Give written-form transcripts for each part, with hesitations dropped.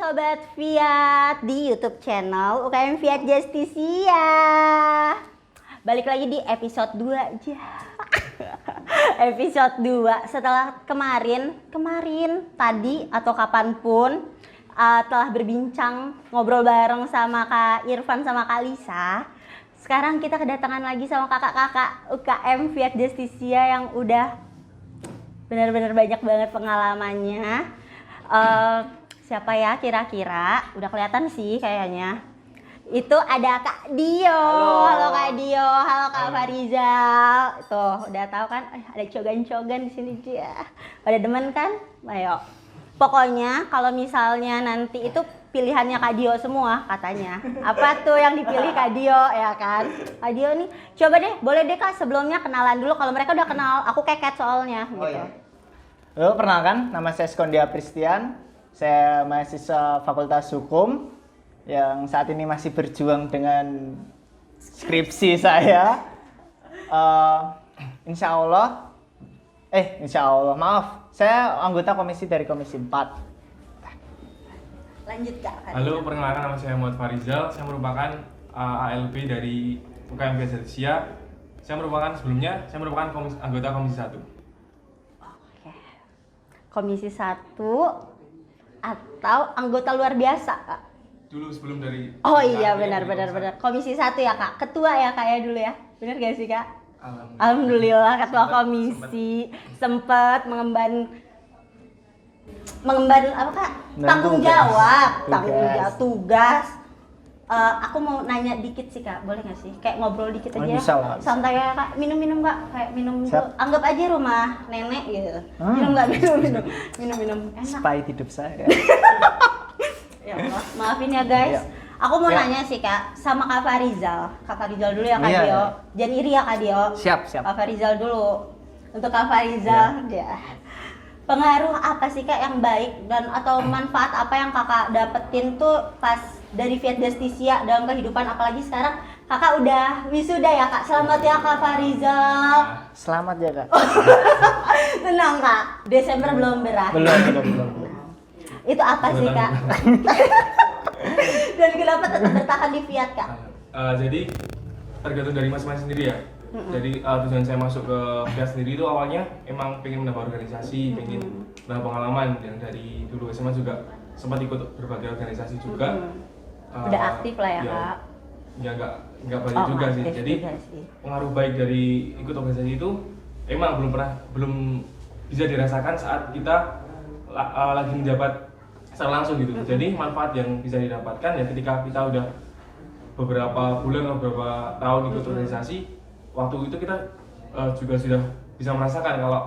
Sobat Fiat di YouTube channel UKM Fiat Justisia. Balik lagi di episode 2 aja. Episode 2 setelah kemarin tadi atau kapanpun telah berbincang ngobrol bareng sama Kak Irfan sama Kak Lisa. Sekarang kita kedatangan lagi sama kakak-kakak UKM Fiat Justisia yang udah benar-benar banyak banget pengalamannya. Siapa ya kira-kira? Udah kelihatan sih kayaknya. Itu ada Kak Dio. Halo Kak Dio, halo Kak Farizal. Tuh, udah tahu kan? Ada cogan-cogan di sini dia. Pada demen kan? Ayo. Pokoknya kalau misalnya nanti itu pilihannya Kak Dio semua katanya. Apa tuh yang dipilih Kak Dio ya kan? Kak Dio nih, coba deh, boleh deh Kak sebelumnya kenalan dulu. Kalau mereka udah kenal, aku keket soalnya gitu. Iya. Halo, perkenalkan, nama saya Skondia Pristian. Saya mahasiswa Fakultas Hukum yang saat ini masih berjuang dengan skripsi saya. Insya Allah, maaf, saya anggota komisi dari Komisi 4. Lanjut Kak. Halo, perkenalkan nama saya Muhammad Farizal. Saya merupakan ALB dari UKM Fiat Justisia. Saya merupakan anggota Komisi 1. Oke. Komisi 1 atau anggota luar biasa Kak? Dulu sebelum dari Oh iya benar. Komisi 1 ya Kak. Ketua ya Kak ya dulu ya. Benar gak sih Kak? Alhamdulillah ketua komisi sempat mengemban apa Kak? Tanggung jawab tugas. Aku mau nanya dikit sih Kak, boleh nggak sih? Kayak ngobrol dikit aja. Bisa lah. Santai ya Kak, minum Kak, kayak minum itu. Siap. Anggap aja rumah nenek gitu. Minum enak. Supaya hidup saya. Ya Allah, maafin ya guys. Iya. Aku mau Ya. nanya sih Kak, sama Kak Farizal. Kak Farizal dulu ya Kak Iya, Dio. iya. Jangan iri ya Kak Dio. Siap. Kak Farizal dulu. Untuk Kak Farizal, ya. Pengaruh apa sih Kak yang baik dan atau manfaat apa yang Kakak dapetin tuh pas dari Fiat Justisia dalam kehidupan, apalagi sekarang Kakak udah wisuda ya Kak. Selamat ya Kak Farizal. Selamat ya Kak. Tenang Kak, Desember belum berakhir. Belum. Itu apa sih Kak? Dan kenapa tetap bertahan di Fiat Kak? Jadi tergantung dari masing-masing sendiri ya. Jadi tujuan saya masuk ke Fiat sendiri itu awalnya emang pengen menambah organisasi, pengen menambah pengalaman. Yang dari dulu SMA juga sempat ikut berbagai organisasi juga. Udah aktif lah ya Kak. Ya nggak banyak juga sih. Jadi pengaruh baik dari ikut organisasi itu emang belum bisa dirasakan saat kita lagi menjabat secara langsung gitu. Jadi manfaat yang bisa didapatkan ya ketika kita udah beberapa bulan atau beberapa tahun ikut organisasi, waktu itu kita juga sudah bisa merasakan kalau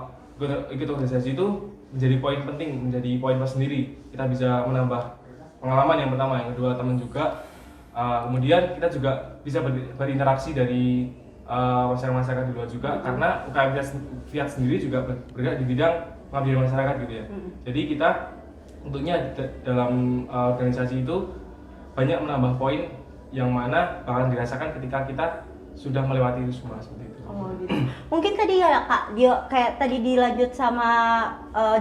ikut organisasi itu menjadi poin penting, menjadi poin plus sendiri. Kita bisa menambah pengalaman yang pertama, yang kedua teman juga. Kemudian kita juga bisa berinteraksi dari masyarakat di luar juga, karena UKM Fiat sendiri juga bergerak di bidang pengabdian masyarakat gitu ya. Jadi kita tentunya dalam organisasi itu banyak menambah poin yang mana bakalan dirasakan ketika kita sudah melewati itu semua seperti itu. Oh gitu. Mungkin tadi ya Kak, dia kayak tadi dilanjut sama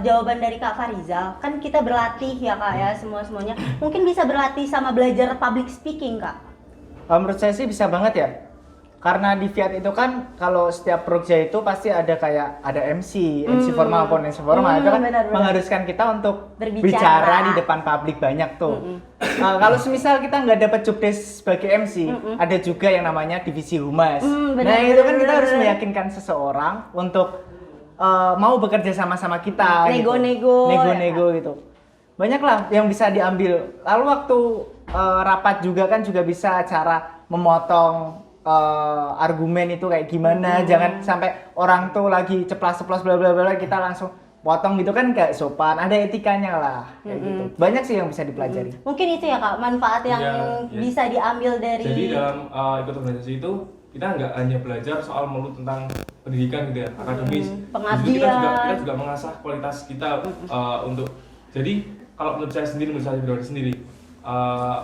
jawaban dari Kak Farizal. Kan kita berlatih ya Kak ya semuanya. Mungkin bisa berlatih sama belajar public speaking Kak. Menurut saya sih bisa banget ya. Karena di Fiat itu kan kalau setiap proja itu pasti ada kayak ada MC formal maupun MC formal itu kan benar. mengharuskan kita untuk Berbicara. bicara di depan publik banyak tuh. Kalau semisal kita nggak dapat job desk sebagai MC, ada juga yang namanya divisi humas. Nah itu kan kita harus meyakinkan seseorang untuk mau bekerja sama-sama kita. Nego-nego gitu. Banyak lah yang bisa diambil. Lalu waktu rapat juga kan juga bisa cara memotong argumen itu kayak gimana, jangan sampai orang tuh lagi ceplas-ceplos bla bla bla kita langsung potong gitu kan kayak sopan, ada etikanya lah kayak gitu. Banyak sih yang bisa dipelajari. Mungkin itu ya Kak, manfaat yang bisa diambil dari. Jadi dalam ikut organisasi itu kita nggak hanya belajar soal melulu tentang pendidikan gitu ya, akademis. Pengabdian. Kita juga mengasah kualitas kita untuk. Jadi kalau menurut saya pribadi sendiri,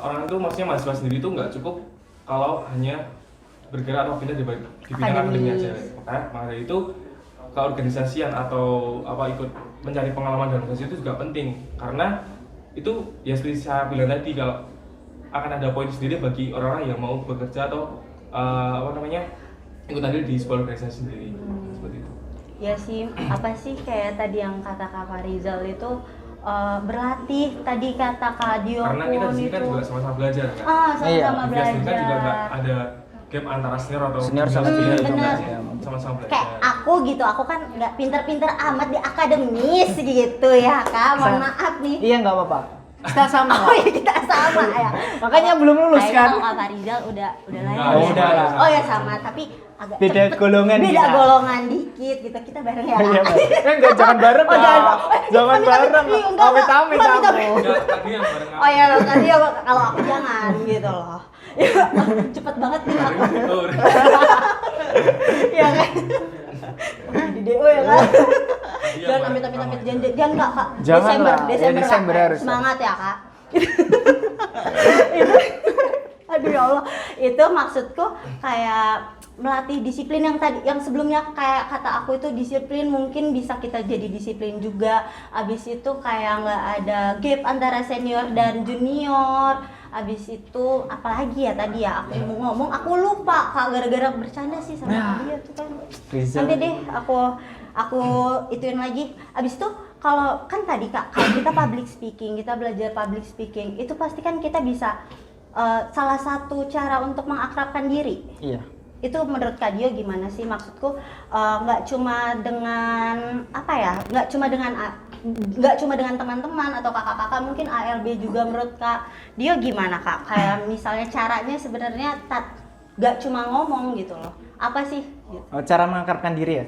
orang itu maksudnya mahasiswa sendiri itu nggak cukup kalau hanya bergerak atau pindah di bidang akademik aja. Maka dari itu keorganisasian atau ikut mencari pengalaman dalam organisasi itu juga penting, karena itu ya seperti saya bilang tadi, kalau akan ada poin sendiri bagi orang-orang yang mau bekerja atau ikut andil di sebuah organisasi sendiri. Seperti itu. Ya sih, apa sih kayak tadi yang kata Kak Farizal itu berlatih, tadi kata Kak Dio Karena kita di sini kan juga sama-sama belajar kan. sama-sama Di belajar. kan juga nggak ada gap antara senior atau Senior sama junior, bener. sama-sama belajar. Kayak aku gitu, aku kan nggak pinter-pinter amat di akademis gitu ya Kak, mohon maaf nih. Iya nggak apa-apa. Kita sama. Oh ya kita sama ya. Makanya belum lulus Kayaknya kan? kalau Kak Farizal udah lah ya. Oh, udah lah. Oh ya sama, tapi agak Beda golongan beda kita. golongan dikit gitu. Kita bareng ya. Iya, Kak? enggak jangan bareng Oh, lah. jangan. Jangan Amit-amit. bareng. Ih, enggak, Amit-amit enggak, aku. amit-amit. Enggak, tadi yang bareng Oh ya tadi ya kalau aku jangan gitu loh. Cepet banget nih aku. Betul. Iya kan? Di DO ya kan? Iya, Jangan bareng. amit-amit jangan Kak, Kak. Jangan Desember, lah. Ya, Desember, Desember Kak. harus. Semangat ya Kak. Itu aduh ya Allah, itu maksudku kayak melatih disiplin yang tadi, yang sebelumnya kayak kata aku itu disiplin, mungkin bisa kita jadi disiplin juga. Abis itu kayak nggak ada gap antara senior dan junior. Abis itu apalagi ya tadi ya aku mau ngomong, aku lupa Kak, gara-gara bercanda sih sama dia tuh kan. Rizal. Nanti deh aku ituin lagi. Abis itu kalau kan tadi Kak, kalau kita public speaking, kita belajar public speaking, itu pasti kan kita bisa salah satu cara untuk mengakrabkan diri. Iya. Itu menurut Kak Dio gimana sih? Maksudku nggak cuma dengan apa ya? Nggak cuma dengan teman-teman atau kakak-kakak, mungkin ALB juga. Menurut Kak Dio gimana Kak? Kayak misalnya caranya sebenarnya nggak cuma ngomong gitu loh. Apa sih? Gitu. Cara mengakrabkan diri ya?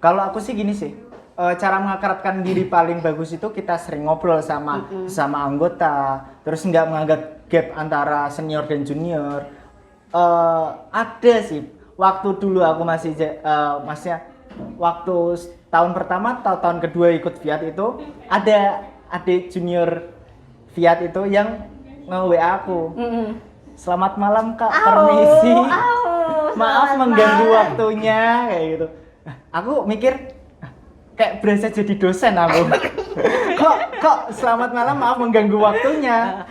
Kalau aku sih gini sih, cara mengakrabkan diri paling bagus itu kita sering ngobrol sama anggota, terus nggak menganggap gap antara senior dan junior. Ada sih, waktu dulu aku maksudnya waktu tahun pertama atau tahun kedua ikut Fiat itu ada adik junior Fiat itu yang nge-WA aku. Selamat malam Kak, permisi. Maaf mengganggu waktunya kayak gitu. Aku mikir kayak berasa jadi dosen aku. kok selamat malam, maaf mengganggu waktunya.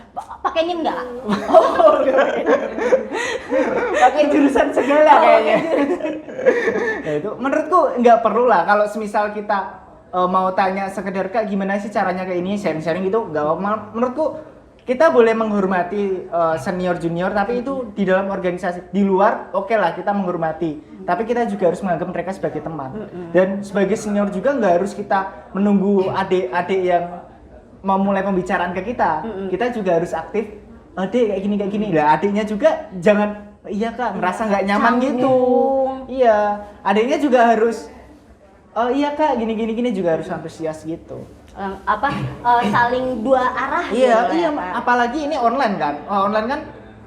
Pakai NIM nggak? Pakai jurusan segala kayaknya. Ya itu menurutku nggak perlu lah kalau semisal kita mau tanya sekedar Kak gimana sih caranya kayak ini, sharing-sharing gitu, nggak apa-apa. Menurutku kita boleh menghormati senior junior, tapi itu di dalam organisasi. Di luar oke lah kita menghormati, tapi kita juga harus menganggap mereka sebagai teman. Dan sebagai senior juga nggak harus kita menunggu adik-adik yang memulai pembicaraan ke kita. Kita juga harus aktif. Adik kayak gini lah. Adiknya juga jangan iya Kak merasa nggak nyaman gitu. Iya, adiknya juga harus iya Kak gini juga harus antusias gitu. Saling dua arah. Iya, gitu iya. ya, Pak. Apalagi ini online kan. Online kan,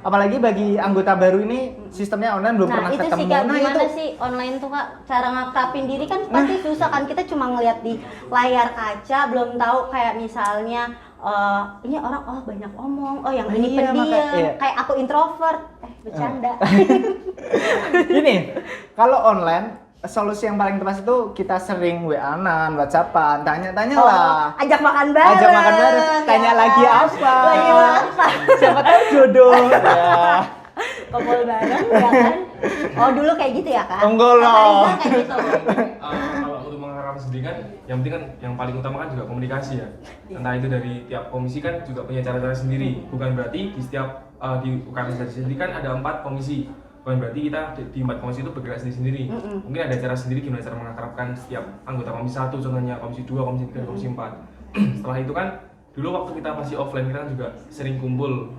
apalagi bagi anggota baru ini sistemnya online belum pernah itu ketemu. sih Kak, gimana itu sih online tuh Kak, cara ngakrapin diri kan pasti susah kan, kita cuma ngeliat di layar kaca, belum tahu kayak misalnya ini orang banyak omong, yang ini Iya, pendiam, iya. kayak aku introvert, bercanda. Gini, kalau online solusi yang paling tepat itu kita sering WA-an, WhatsApp-an, tanya-tanya lah. Ajak makan bareng. Ajak makan bareng, tanya ya lagi kan? apa. Lagi apa? Siapa tahu jodoh. Ya. Kumpul bareng ya kan? Oh dulu kayak gitu ya Kak? Enggak lah. Kak Rizal kayak gitu. Kalau untuk mengarahkan sendiri kan, yang penting kan yang paling utama kan juga komunikasi ya. Entah itu dari tiap komisi kan juga punya cara-cara sendiri. Bukan berarti di setiap di UKM sendiri kan ada 4 komisi. Bukan berarti kita di 4 komisi itu bergerak sendiri-sendiri. Mungkin ada cara sendiri gimana cara mengakrabkan setiap anggota komisi 1, contohnya komisi 2, komisi 3, komisi 4. Setelah itu kan dulu waktu kita masih offline kita kan juga sering kumpul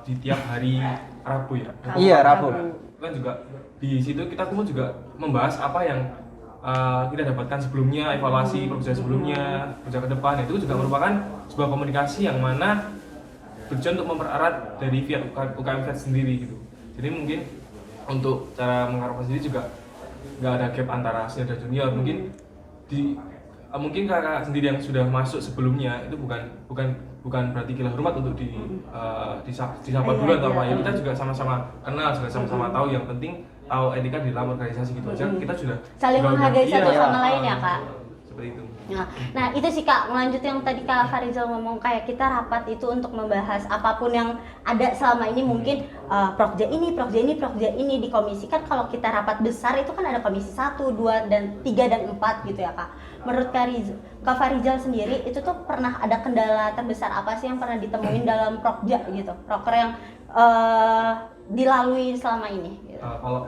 di tiap hari Rabu ya. Iya, Rabu. Kan juga di situ kita kumpul juga membahas apa yang kita dapatkan sebelumnya, evaluasi pekerjaan sebelumnya, kerja ke depan. Itu juga merupakan sebuah komunikasi yang mana tujuan untuk mempererat dari pihak UKM Fiat sendiri gitu. Jadi mungkin untuk cara mengarahkan sendiri juga nggak ada gap antara senior dan junior. Mungkin kakak sendiri yang sudah masuk sebelumnya itu bukan berarti gila hormat untuk disapa dulu atau apa ya. Kita juga sama-sama kenal, juga sama-sama tahu, yang penting tahu etika di dalam organisasi gitu aja. Kita sudah Saling menghargai satu iya, sama lain ya Kak. Seperti itu. Nah itu sih Kak, melanjut yang tadi Kak Farizal ngomong, kayak kita rapat itu untuk membahas apapun yang ada selama ini, mungkin prokja ini di komisi. Kan kalau kita rapat besar itu kan ada komisi 1, 2, dan 3 dan 4 gitu ya Kak. Menurut Kak Farizal sendiri itu tuh pernah ada kendala terbesar apa sih yang pernah ditemuin dalam prokja gitu, proker yang dilalui selama ini gitu? Kalau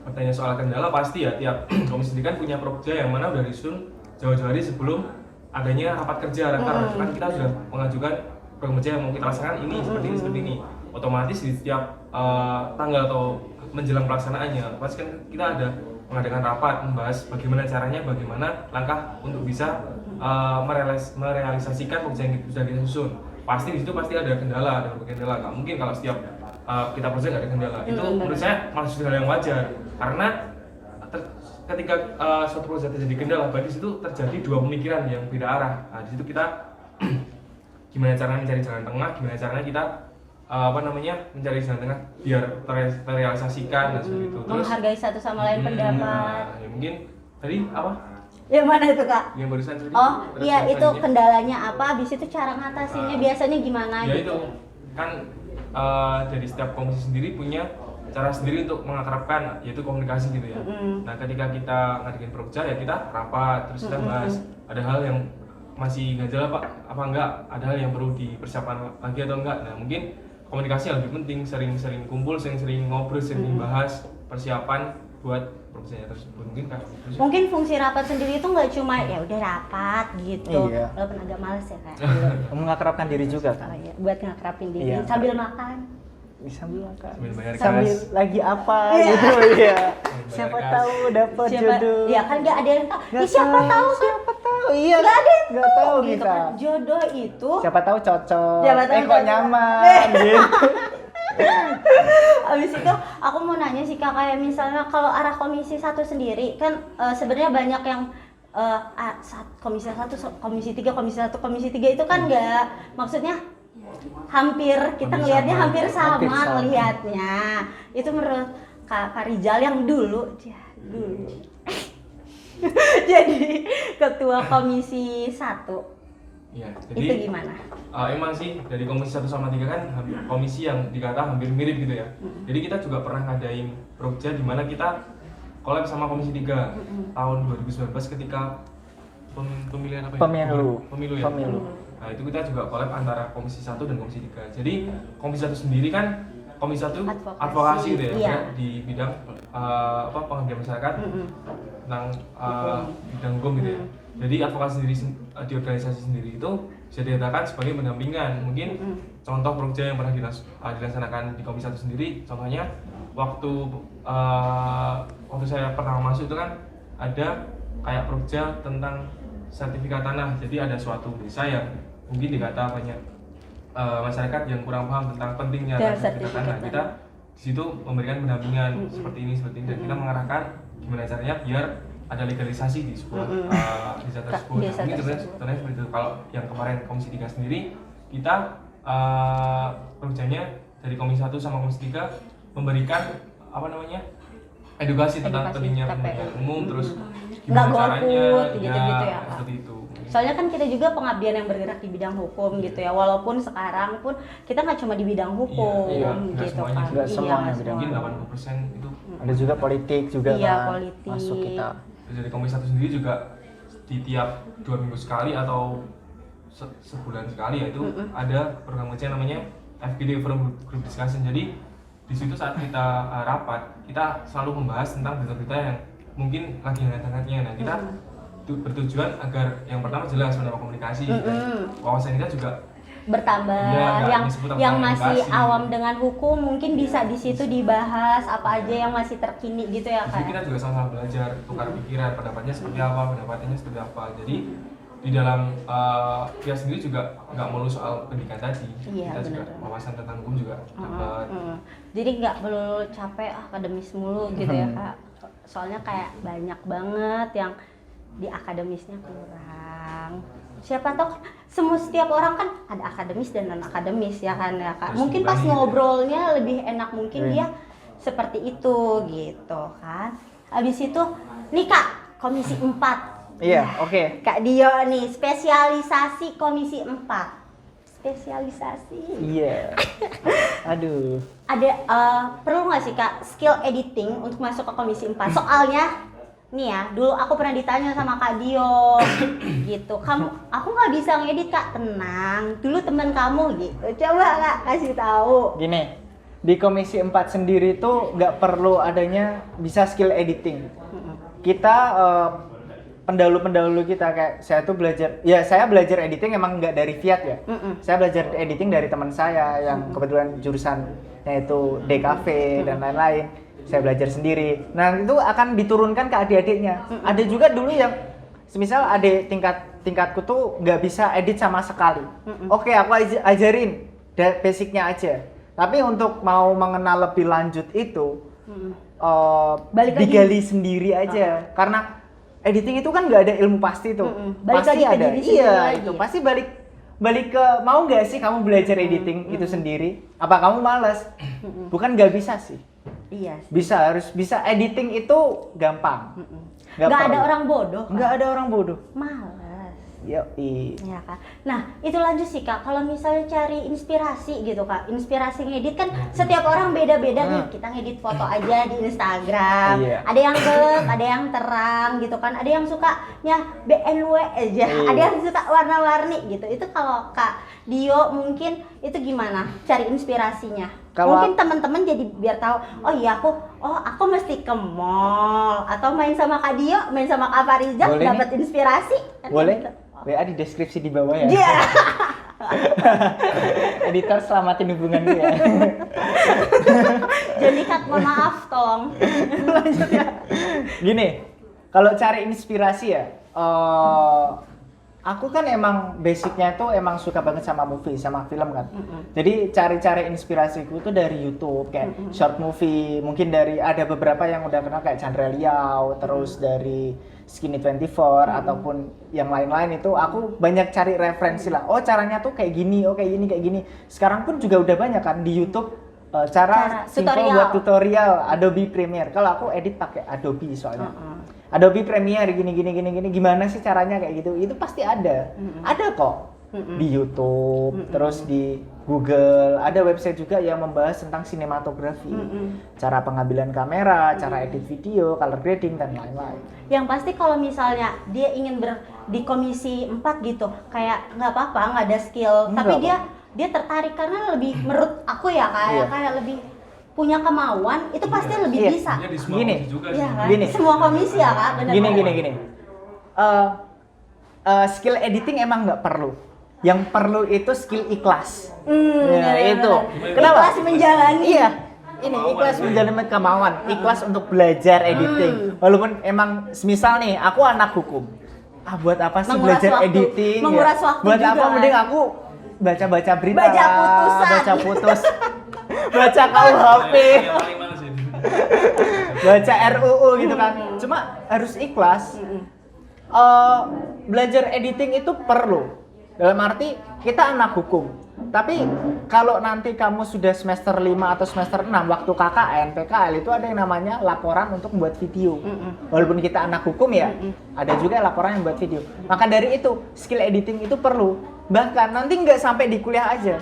bertanya soal kendala, pasti ya tiap komisi kan punya prokja yang mana udah disusun jauh-jauh hari sebelum adanya rapat kerja. Karena kan kita sudah mengajukan program kerja yang mau kita laksanakan ini seperti ini. Otomatis di setiap tanggal atau menjelang pelaksanaannya pasti kan kita ada mengadakan rapat membahas bagaimana caranya, bagaimana langkah untuk bisa merealisasikan program yang sudah kita susun. Pasti di situ pasti ada kendala, nggak mungkin kalau setiap kita proses nggak ada kendala. Itu menurut saya masih hal yang wajar, karena ketika suatu proses terjadi kendala, berarti situ terjadi dua pemikiran yang beda arah. Nah, di situ kita gimana caranya mencari jalan tengah, gimana caranya kita mencari jalan tengah biar terrealisasikan dan seperti itu. Terus menghargai satu sama lain pendapat. Ya mungkin tadi apa? Yang mana itu Kak? Yang barusan tadi. Oh iya, itu kendalanya apa? Habis itu cara ngatasinnya biasanya gimana ya gitu? Itu kan dari setiap komisi sendiri punya cara sendiri untuk mengakrabkan, yaitu komunikasi gitu ya. Nah ketika kita ngadain prokja ya kita rapat, terus kita bahas ada hal yang masih ganjal apa enggak, ada hal yang perlu dipersiapkan lagi atau enggak. Nah mungkin komunikasi yang lebih penting, sering kumpul, sering ngobrol, sering bahas persiapan buat prokjanya tersebut. Mungkin fungsi rapat sendiri itu nggak cuma ya udah rapat gitu, walaupun agak males ya Kak. Mengakrabkan diri juga kan. Oh, iya. Buat ngakrapin diri sambil makan. Sambil makan, sambil lagi apa gitu ya. Siapa tahu dapat jodoh. Ya kan nggak ada yang tahu. Siapa tahu. Iya. Nggak ada yang tahu gitu kita. Kan. Jodoh itu. Siapa tahu cocok. Kok nyaman gitu. Abis itu aku mau nanya sih Kak, kayak misalnya kalau arah komisi 1 sendiri kan sebenarnya banyak yang komisi 1, komisi 3, komisi 3 itu kan nggak, maksudnya hampir kita ngelihatnya hampir sama ngelihatnya. Itu menurut Kak Farizal yang dulu jadi ketua komisi 1. Iya, jadi itu gimana? Emang sih dari komisi 1 sama 3 kan komisi yang dikata hampir mirip gitu ya. Jadi kita juga pernah ngadain prokja di mana kita collab sama komisi 3 tahun 2019 ketika pemilihan apa ya? Pemilu ya. Nah, itu kita juga collab antara komisi 1 dan komisi 3. Jadi komisi 1 sendiri kan komisi 1 advokasi gitu ya, di bidang pengabdian masyarakat tentang bidang hukum gitu ya. Jadi advokasi sendiri di organisasi sendiri itu bisa dikatakan sebagai pendampingan. Mungkin contoh prokja yang pernah dilaksanakan di komisi 1 sendiri, contohnya waktu saya pertama masuk itu kan ada kayak prokja tentang sertifikat tanah. Jadi ada suatu desa yang mungkin dikata banyak masyarakat yang kurang paham tentang pentingnya sertifikat tanah. Kita di situ memberikan pendampingan seperti ini dan kita mengarahkan gimana caranya biar ada legalisasi di sebuah desa tersebut. Mungkin contohnya seperti itu. Kalau yang kemarin komisi 3 sendiri, kita progjanya dari komisi 1 sama komisi 3 memberikan edukasi tentang pentingnya pemilihan umum, terus gimana caranya gitu ya. Seperti itu. Soalnya kan kita juga pengabdian yang bergerak di bidang hukum gitu ya, walaupun sekarang pun kita nggak cuma di bidang hukum gitu kan. Nggak semuanya bidang. Mungkin 80% itu. Ada juga politik juga kan. Politik. Masuk kita. Dari komisi 1 sendiri juga di tiap 2 minggu sekali atau sebulan sekali ya itu ada program kerja namanya FGD, Forum Group Discussion. Jadi di situ saat kita rapat kita selalu membahas tentang berita-berita yang mungkin lagi hangat-hangatnya. Nah kita bertujuan agar yang pertama jelas mendapat komunikasi dan wawasan kita juga bertambah. Yang masih awam dengan hukum mungkin bisa di situ dibahas apa aja yang masih terkini gitu ya Kak. Jadi kita juga sama-sama belajar, tukar pikiran, pendapatnya seperti apa, pendapatannya seperti apa. Jadi di dalam dia sendiri juga nggak melulu soal pendidikan tadi, kita juga wawasan tentang hukum juga dapat. Jadi nggak melulu capek akademis mulu gitu ya Kak. Soalnya kayak banyak banget yang di akademisnya kurang. Siapa tahu setiap orang kan ada akademis dan non akademis ya kan ya Kak. Mungkin pas ngobrolnya lebih enak mungkin dia seperti itu gitu kan. Habis itu nih Kak, komisi 4 Iya, oke. Kak Dio nih, spesialisasi Komisi 4. Spesialisasi. Iya. Aduh. Ada perlu nggak sih Kak skill editing untuk masuk ke Komisi 4? Soalnya nih ya, dulu aku pernah ditanya sama Kak Dio gitu. Aku nggak bisa ngedit Kak, tenang. Dulu teman kamu gitu. Coba Kak kasih tahu. Gini, di Komisi 4 sendiri tuh nggak perlu adanya bisa skill editing. Kita pendahulu kita kayak saya tuh belajar, ya saya belajar editing emang nggak dari Fiat ya. Saya belajar editing dari teman saya yang kebetulan jurusan yaitu DKV dan lain-lain. Saya belajar sendiri. Nah itu akan diturunkan ke adik-adiknya. Ada juga dulu yang semisal adik tingkatku tuh nggak bisa edit sama sekali. Oke, aku ajarin basicnya aja. Tapi untuk mau mengenal lebih lanjut itu digali sendiri aja. Karena editing itu kan nggak ada ilmu pasti tuh. Pasti ada. Iya, itu pasti balik ke mau nggak sih kamu belajar editing itu sendiri? Apa kamu malas? Bukan nggak bisa sih. Iya. Harus bisa editing itu gampang. Nggak ada orang bodoh. Nggak ada orang bodoh. Malas. Yoi. Ya Kak. Nah itu lanjut sih Kak. Kalau misalnya cari inspirasi gitu Kak, inspirasi ngedit kan setiap orang beda-beda nih. Kita ngedit foto aja di Instagram. Iya. Ada yang gelap, ada yang terang gitu kan. Ada yang sukanya BNW aja. Iya. Ada yang suka warna-warni gitu. Itu kalau Kak Dio mungkin itu gimana cari inspirasinya? Mungkin teman-teman jadi biar tahu, oh iya aku mesti ke mall atau main sama Kak Dio, main sama Kak Farizal dapat inspirasi. Kan Boleh? gitu. WA di deskripsi di bawah ya. Iya. Editor selamatin hubungan gue ya. Jadi Kak, mohon maaf tolong. Lanjut ya. Gini, kalau cari inspirasi ya, aku kan emang basicnya tuh emang suka banget sama movie, sama film kan. Jadi cari-cari inspirasiku tuh dari YouTube kayak short movie, mungkin dari ada beberapa yang udah kenal kayak Chandra Liao, terus dari Skinny 24 ataupun yang lain-lain itu aku banyak cari referensi lah. Oh caranya tuh kayak gini, oh kayak gini. Sekarang pun juga udah banyak kan di YouTube cara simple buat tutorial Adobe Premiere. Kalau aku edit pakai Adobe soalnya. Adobe Premiere gini gimana sih caranya kayak gitu. Itu pasti ada. Ada kok. Di YouTube, terus di Google, ada website juga yang membahas tentang sinematografi, cara pengambilan kamera, cara edit video, color grading dan lain-lain. Yang pasti kalau misalnya dia ingin di Komisi 4 gitu, kayak nggak apa-apa, nggak ada skill, tapi dia tertarik karena lebih menurut aku ya kayak lebih punya kemauan, itu pasti lebih bisa. Gini, Gini. Semua komisi ya Kak, benar. Gini. Skill editing emang nggak perlu. Yang perlu itu skill ikhlas. Itu. Kenapa? Ikhlas menjalani. Iya. Ini ikhlas menjalani kemauan, ikhlas untuk belajar editing. Walaupun emang semisal nih, aku anak hukum. Buat apa sih Menguras belajar waktu. editing? Menguras waktu buat juga, apa? kan? Mending aku baca berita. Baca putusan. Baca putus. Baca KUHP. Baca RUU gitu kan. Cuma harus ikhlas. Belajar editing itu perlu. Dalam arti kita anak hukum. Tapi kalau nanti kamu sudah semester 5 atau semester 6 waktu KKN, PKL itu ada yang namanya laporan untuk membuat video. Walaupun kita anak hukum ya, ada juga laporan yang buat video. Maka dari itu, skill editing itu perlu. Bahkan nanti nggak sampai di kuliah aja.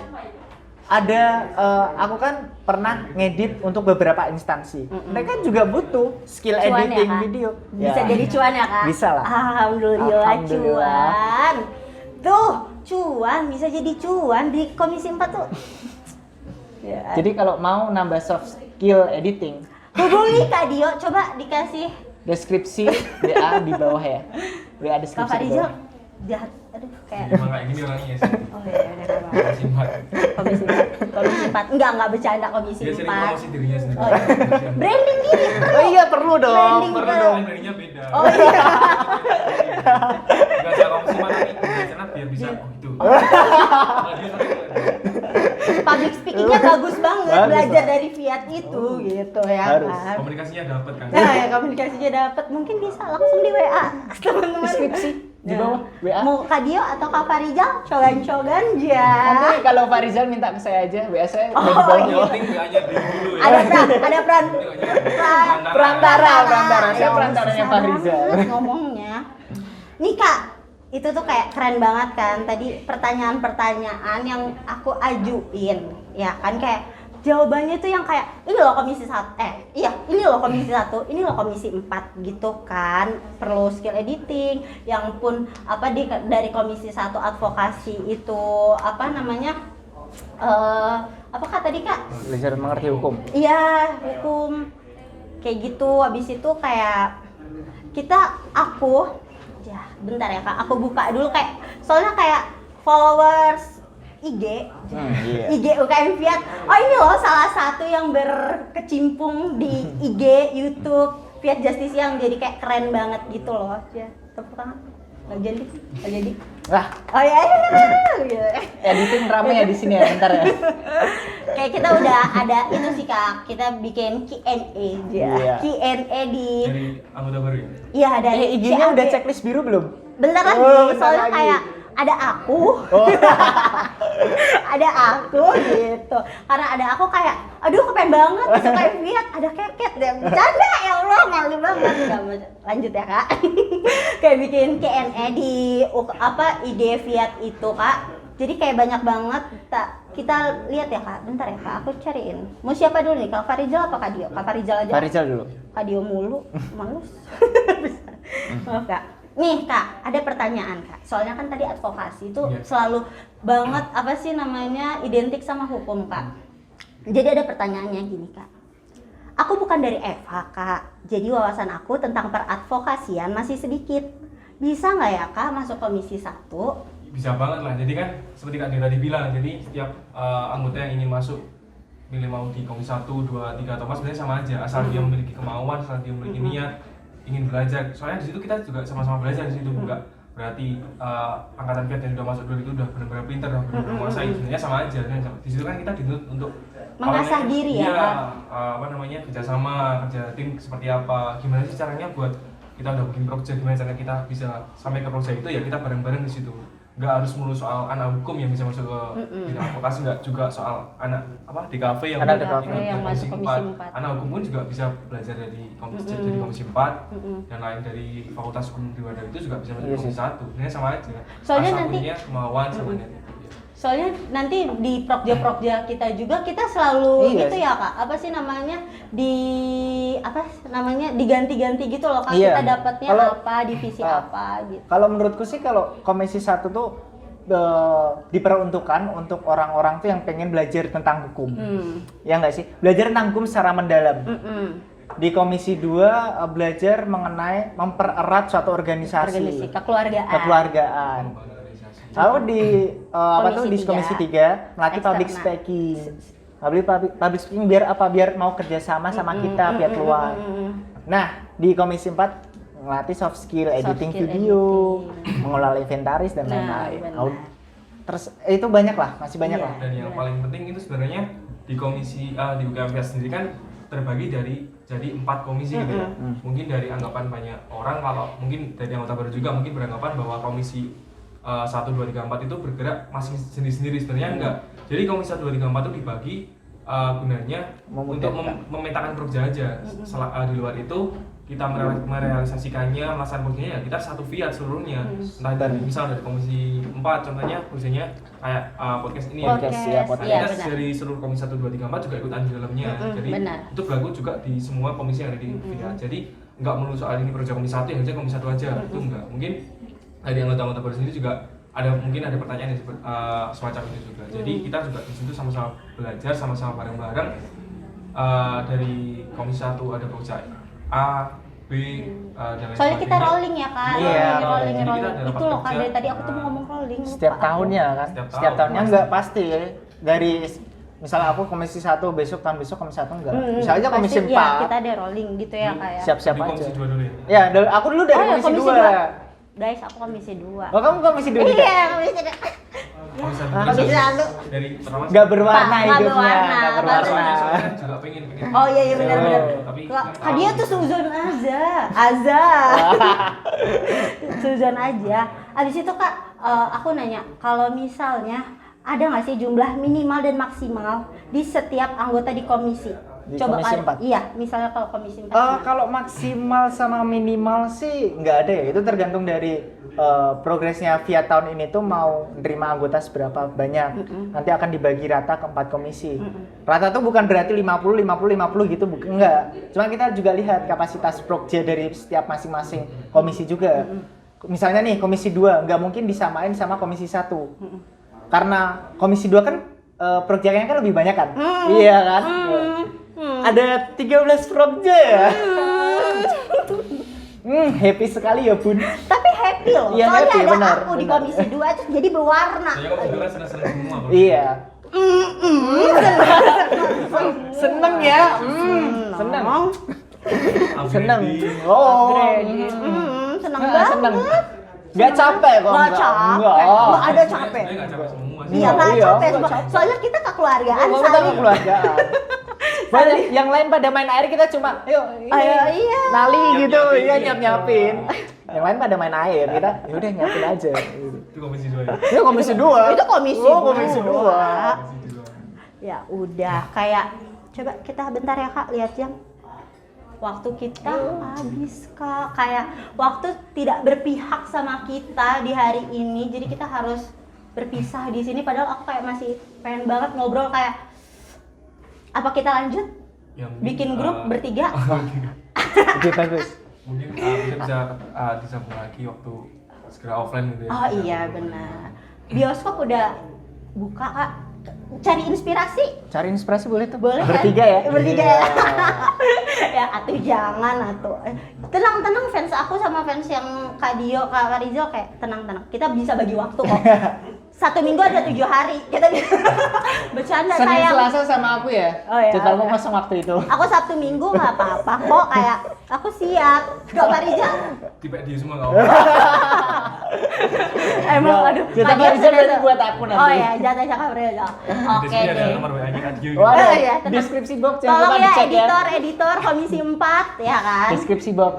Ada, aku kan pernah ngedit untuk beberapa instansi. Mereka juga butuh skill Cuan editing ya, video. Bisa jadi cuan ya Kak? Bisa lah. Alhamdulillah. Cuan. Tuh, cuan bisa jadi cuan di Komisi 4 tuh. Ya. Jadi kalau mau nambah soft skill editing, Hubungi Kak Dio, coba dikasih deskripsi WA di bawah ya. WA Kak deskripsi di Farizal. bawah. Jahat, aduh kayak. Emang kayak gini orangnya sih. Oh iya, udah Komisi 4. Komisi 4. Enggak bercanda Komisi Dia sering 4. promosi dirinya sendiri. Oh, iya. Branding diri. Oh iya perlu dong, Branding perlu gitu. dong. Dirinya beda. Oh iya. Enggak usah komisi mana nih, karena biar bisa itu. Nah, dia sering Public speakingnya bagus banget, Bagus, belajar Pak. dari Fiat itu gitu ya Harus. kan. komunikasinya dapat kan. Nah ya komunikasinya dapat, mungkin bisa langsung di WA teman-teman. Deskripsi di bawah WA. Mau Kak Dio atau Kak Farizal, cogan-cogan ya. Nanti kalau Farizal minta ke saya aja, WA saya udah di Oh, bawah. iya. Yang penting WA-nya dulu ya. Ada Perantara. Saya Ya, perantaranya susah Farizal. banget ngomongnya. Nih Kak, itu tuh kayak keren banget kan. Tadi pertanyaan-pertanyaan yang aku ajuin, ya kan kayak jawabannya tuh yang kayak ini loh komisi 1, ini loh komisi 1, ini loh komisi 4 gitu kan. Perlu skill editing, yang pun dari komisi 1 advokasi itu apakah tadi Kak? Belajar mengerti hukum. Iya, hukum. Kayak gitu, habis itu kayak ya bentar ya Kak, aku buka dulu kayak soalnya kayak followers IG, IG UKM Fiat. Oh ini loh salah satu yang berkecimpung di IG, YouTube Fiat Justice yang jadi kayak keren banget gitu loh. Ya, tepuk tangan. Nggak jadi. Lah, Oh ya. editing rame ya di sini ya, bentar ya. Kayak kita udah ada itu sih Kak, kita bikin Q&A aja. Iya. Q&A Dari anggota baru ya? Iya dari IG-nya CAB. udah checklist biru belum? Bentar lagi, bentar soalnya lagi. kayak ada aku. Oh. Ada aku gitu. Karena ada aku kayak aduh kepengen banget suka Fiat, ada keket deh. Bercanda ya Allah, malu banget. Lanjut ya Kak. Kayak bikin Q&A di IG Fiat itu Kak. Jadi kayak banyak banget kita lihat ya Kak. Bentar ya Kak, aku cariin. Mau siapa dulu nih? Kak Farijal apa Kak Dio? Kak Farijal aja. Farijal dulu. Kak Dio mulu, males. Maaf Kak. Nih Kak, ada pertanyaan Kak. Soalnya kan tadi advokasi itu selalu banget identik sama hukum Kak. Jadi ada pertanyaannya gini Kak. Aku bukan dari FH Kak. Jadi wawasan aku tentang peradvokasian masih sedikit. Bisa nggak ya Kak masuk komisi 1? Bisa banget lah. Jadi kan seperti Kak Dira tadi bilang, jadi setiap anggota yang ingin masuk, milih mau di komisi 1, 2, 3 atau 4 sebenarnya sama aja, asal dia memiliki kemauan, asal dia memiliki niat ingin belajar. Soalnya di situ kita juga sama-sama belajar di situ, enggak berarti angkatan Fiat yang sudah masuk dulu itu udah benar-benar pintar, udah benar-benar menguasai. Sebenarnya sama aja. Di situ kan kita dituntut untuk mengasah diri ya Kak. Kerjasama, kerja tim seperti apa, gimana sih caranya buat kita udah bikin project, gimana caranya kita bisa sampai ke project itu, ya kita bareng-bareng di situ. Nggak harus mulu soal anak hukum yang bisa masuk ke bidang advokasi, nggak juga soal anak DKV yang masuk komisi 4. Anak hukum pun juga bisa belajar dari komisi 4 dan lain dari fakultas hukum di wadah itu juga bisa masuk komisi 1. Sebenarnya sama aja. Soalnya asal nanti punya kemauan sama niat. Soalnya nanti di prokja kita juga kita selalu Iya itu ya Kak, diganti-ganti gitu loh Kak. Iya. Kita dapatnya apa, divisi apa gitu. Kalau menurutku sih kalau komisi 1 tuh diperuntukkan untuk orang-orang tuh yang pengen belajar tentang hukum. Ya nggak sih? Belajar tentang hukum secara mendalam. Di komisi 2 belajar mengenai mempererat suatu organisasi. Kekeluargaan. Lalu di di komisi 3 melatih public speaking. Public speaking biar apa? Biar mau kerjasama sama kita pihak luar. Nah, di komisi 4 melatih soft skill, editing video, mengelola inventaris dan lain-lain. Terus itu banyak lah, masih banyak lah. Dan yang paling penting itu sebenarnya di komisi di UKM sendiri kan terbagi jadi 4 komisi gitu ya. Mungkin dari anggapan banyak orang, kalau mungkin dari anggota baru juga mungkin beranggapan bahwa komisi 1, 2, 3, 4 itu bergerak masing sendiri-sendiri. Sebenarnya enggak. Jadi komisi 1, 2, 3, 4 itu dibagi gunanya untuk memetakan proja aja. Di luar itu kita merealisasikannya, melaksanakan projenya ya kita satu Fiat seluruhnya. Entah dari misal dari komisi 4 contohnya projenya kayak podcast ini Podcast. Dari seluruh komisi 1, 2, 3, 4 juga ikut andil di dalamnya. Jadi itu berlaku juga di semua komisi yang ada di Fiat. Jadi enggak melulu soal ini proyek komisi 1 yang aja komisi 1 aja. Itu enggak. Mungkin dari anggota-anggota baru sendiri juga mungkin ada pertanyaan yang semacam itu juga. Jadi kita juga di situ sama-sama belajar, sama-sama bareng-bareng. Dari komisi 1 ada proyek A, B, dan lain soalnya kita sebagainya. rolling ya Kak. Iya, rolling. Jadi kita ada rapat Itu loh Kak, kerja. dari tadi aku tuh mau ngomong rolling. Setiap tahunnya kan? Setiap tahunnya pasti. enggak pasti ya. Dari misalnya aku komisi 1, tahun besok komisi 1 enggak. Misalnya komisi 4. Iya, kita ada rolling gitu ya Kak ya. Siap-siap Di aja. komisi 2 dulu ya. Ya, aku dulu dari komisi 2. Guys, aku komisi 2. Oh, kamu komisi 2 juga? Iya, komisi 2. Komisi Komisi 1. dari pertama Enggak berwarna Nggak hidupnya, berwarna. enggak berwarna. juga pengen. Oh iya benar. Tapi Kak dia tuh suzon aja. Suzon aja. Abis itu Kak, aku nanya, kalau misalnya ada nggak sih jumlah minimal dan maksimal di setiap anggota di komisi? di Coba Komisi 4? Iya, misalnya kalau Komisi 4. Kalau maksimal sama minimal sih nggak ada ya, itu tergantung dari progresnya via tahun ini tuh mau nerima anggota seberapa banyak. Nanti akan dibagi rata ke 4 komisi. Rata tuh bukan berarti 50 gitu, enggak. Cuma kita juga lihat kapasitas prokja dari setiap masing-masing komisi juga. Misalnya nih komisi 2 nggak mungkin disamain sama komisi 1. Karena komisi 2 kan prokjanya kan lebih banyak kan? Iya kan? Ada 13 prokja ya? Happy sekali ya Bun. Tapi happy loh, Iya, soalnya happy, ada benar, aku di benar. Komisi 2 terus jadi berwarna. Saya kok berdua senang-senang semua. Bang. Iya. Seneng ya. Seneng. Seneng. Oh. Seneng Nggak, banget. seneng. Gak capek kok. Nggak capek. Nggak ada capek. Sebenarnya nggak capek semua sih. Iya, nggak Iya, capek. nggak semua. capek. Soalnya kita kekeluargaan Kita saling. kekeluargaan. Banyak yang lain pada main air, kita cuma yuk ini, Ayo, iya. nali gitu, Nyap-nyapin. iya nyap-nyapin. Yang lain pada main air, kita ya udah nyapin aja. Itu komisi 2 ya. Itu komisi 2. Itu komisi Oh, dua. komisi 2. Komisi 2. Ya udah, kayak coba kita bentar ya Kak, lihat jam. Waktu kita habis Kak, kayak waktu tidak berpihak sama kita di hari ini, jadi kita harus berpisah di sini. Padahal aku kayak masih pengen banget ngobrol, kayak apa kita lanjut Yang bikin grup bertiga? Oke, bagus. Mungkin bisa disambung lagi waktu segera offline gitu ya. Oh iya benar. Bioskop udah buka Kak. Cari inspirasi. Cari inspirasi boleh tuh. Boleh kan? Bertiga ya? Bertiga Iya. ya. Ya atuh jangan atuh. Tenang-tenang, fans aku sama fans yang Kak Dio, Kak Rizal kayak tenang-tenang. Kita bisa bagi waktu kok. 1 minggu ada 7 hari. Kita bisa bercanda Senin sayang. Selasa sama aku ya. Oh, iya. Jadwalmu kosong waktu itu. Aku Sabtu Minggu nggak apa-apa kok, kayak aku siap. Kak Rizal. Tipe dia semua nggak apa-apa. Emang aduh. Jatah Kak Dio Rizal sudah- berarti buat aku nanti. Oh ya, jatah Kak Rizal. Di Oke sini ada deh. nomor WA-nya Kak Dio. Waduh, Oh, iya, tenang. deskripsi box jangan Tolong lupa ya dicek ya. editor Komisi 4 ya kan. Deskripsi box.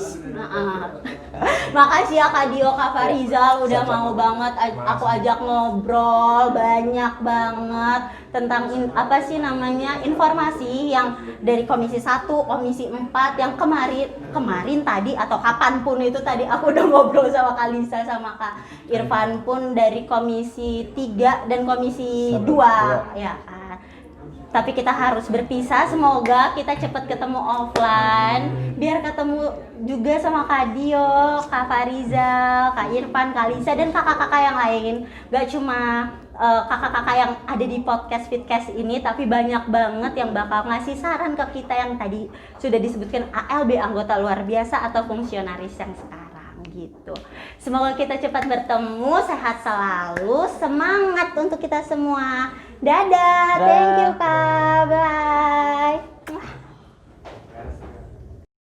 Makasih ya Kak Dio, Kak Farizal udah Sama-sama. mau banget aku ajak ngobrol banyak banget tentang apa sih namanya informasi yang dari Komisi 1, Komisi 4 yang kemarin tadi atau kapanpun itu tadi aku udah ngobrol sama Kak Lisa sama Kak Irfan pun dari Komisi 3 dan Komisi 2 ya kan. Tapi kita harus berpisah, semoga kita cepat ketemu offline biar ketemu juga sama Kak Dio, Kak Farizal, Kak Irfan, Kak Lisa dan kakak-kakak yang lain. Gak cuma kakak-kakak yang ada di podcast Fitcast ini, tapi banyak banget yang bakal ngasih saran ke kita yang tadi sudah disebutkan ALB, anggota luar biasa atau fungsionaris yang sekarang gitu. Semoga kita cepat bertemu, sehat selalu, semangat untuk kita semua. Dadah, thank